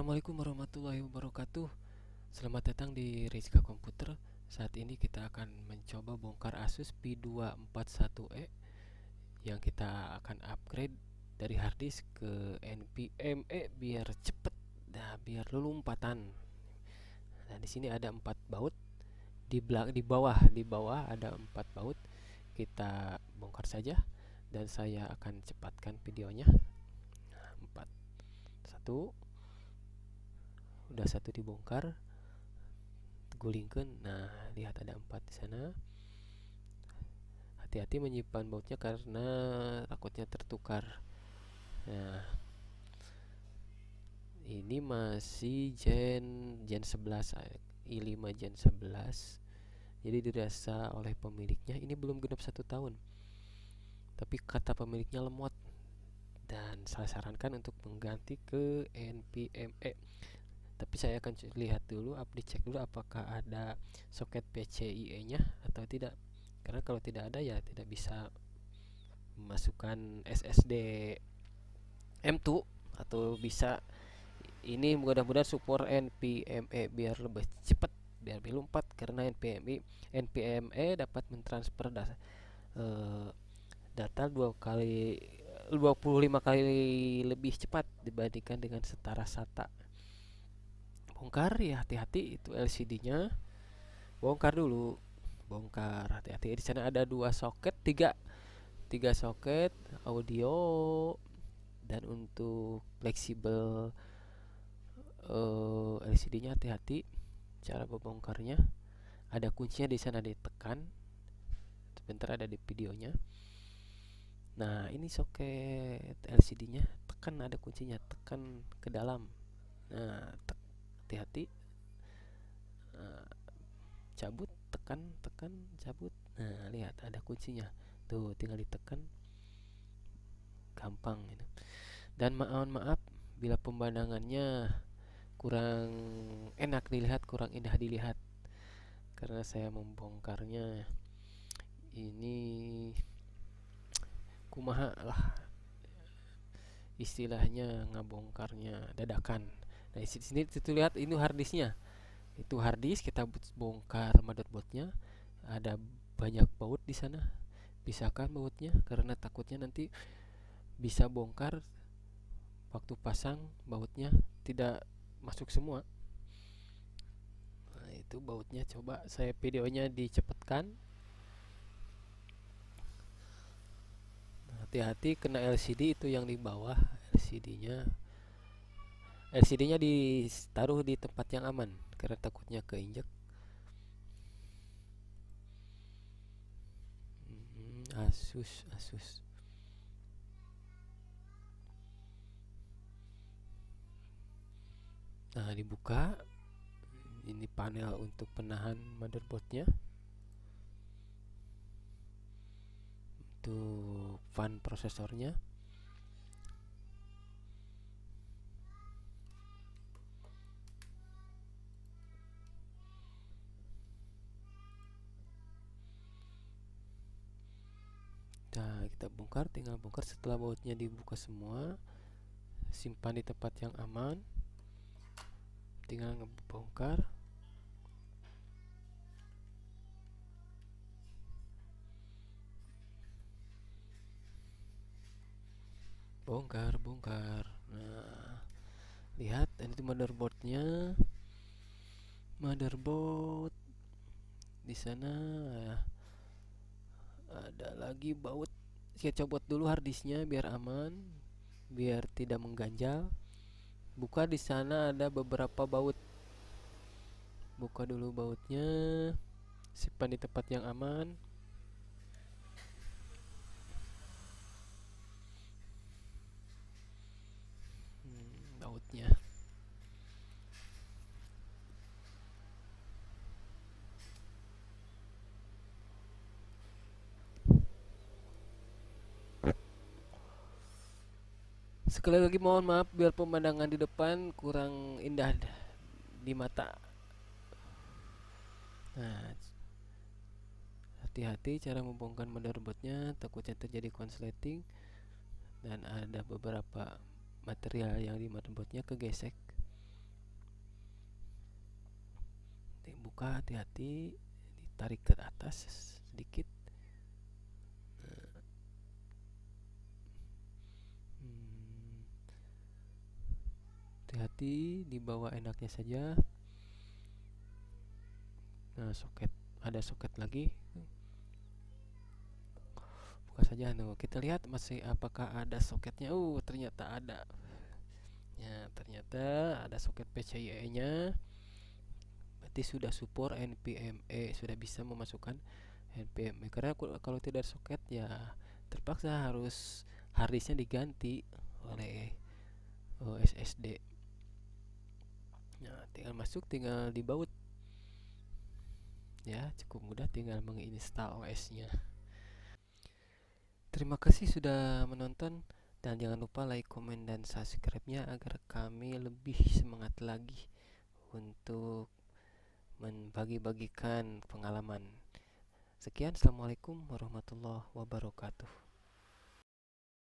Assalamualaikum warahmatullahi wabarakatuh. Selamat datang di Rizka Komputer. Saat ini kita akan mencoba bongkar Asus P241E yang kita akan upgrade dari harddisk ke NVMe biar cepet, biar lompatan. Nah, di sini ada 4 baut. Di bawah ada 4 baut. Kita bongkar saja dan saya akan cepatkan videonya. 4 1 udah, satu dibongkar, gulingkan. Nah, lihat ada 4 di sana. Hati-hati menyimpan bautnya karena takutnya tertukar. Nah, ini masih Gen 11, i5 Gen 11. Jadi dirasa oleh pemiliknya ini belum genap 1 tahun. Tapi kata pemiliknya lemot dan saya sarankan untuk mengganti ke NVMe. Tapi saya akan lihat dulu, dicek dulu apakah ada soket PCIe nya atau tidak. Karena kalau tidak ada ya tidak bisa memasukkan SSD M2 atau bisa. Ini mudah-mudahan support NVMe biar lebih cepat, biar lebih lompat, karena NVMe dapat mentransfer data 25 kali lebih cepat dibandingkan dengan setara SATA. Bongkar ya, hati-hati itu LCD-nya. Bongkar dulu. Bongkar, hati-hati. Di sana ada 2 soket, tiga soket audio. Dan untuk fleksibel LCD-nya, hati-hati. Cara membongkarnya ada kuncinya di sana, ditekan. Sebentar, ada di videonya. Nah, ini soket LCD-nya, tekan, ada kuncinya, tekan ke dalam. Nah, hati-hati. Cabut, tekan, cabut. Nah, lihat ada kuncinya. Tuh, tinggal ditekan. Gampang gitu. Dan mohon maaf bila pemandangannya kurang enak dilihat, kurang indah dilihat, karena saya membongkarnya ini kumaha lah istilahnya, ngabongkarnya dadakan. Nah, di sini itu lihat, ini harddisknya. Itu harddisk, kita bongkar motherboardnya. Ada banyak baut di sana. Pisahkan bautnya karena takutnya nanti bisa bongkar waktu pasang bautnya tidak masuk semua. Nah, itu bautnya, coba saya videonya dicepatkan. Hati-hati kena LCD itu yang di bawah. LCD-nya ditaruh di tempat yang aman karena takutnya keinjek. Asus. Nah, dibuka. Ini panel untuk penahan motherboardnya. Untuk fan prosesornya. Nah, kita bongkar, tinggal bongkar. Setelah bautnya dibuka semua, simpan di tempat yang aman. Tinggal ngebongkar. Bongkar. Nah, lihat ini tuh motherboardnya. Motherboard di sana ada lagi baut. Saya copot dulu harddisknya biar aman, biar tidak mengganjal. Buka, di sana ada beberapa baut. Buka dulu bautnya, simpan di tempat yang aman. Bautnya. Sekali lagi mohon maaf biar pemandangan di depan kurang indah di mata. Nah, hati-hati cara membongkar motherboardnya, takutnya terjadi konsleting dan ada beberapa material yang di motherboardnya kegesek. dibuka hati-hati, ditarik ke atas sedikit. Hati-hati, dibawa enaknya saja. Nah, ada soket lagi, buka saja. Kita lihat masih apakah ada soketnya. Ternyata ada. Ya, ternyata ada soket PCIe nya. Berarti sudah support NVMe, sudah bisa memasukkan NVMe. Karena kalau tidak soket ya terpaksa harus harddisknya diganti oleh SSD. Nah, tinggal masuk, tinggal dibaut. Ya, cukup mudah, tinggal menginstal OS-nya. Terima kasih sudah menonton, dan jangan lupa like, komen, dan subscribe-nya agar kami lebih semangat lagi untuk membagi-bagikan pengalaman. Sekian, assalamualaikum warahmatullahi wabarakatuh.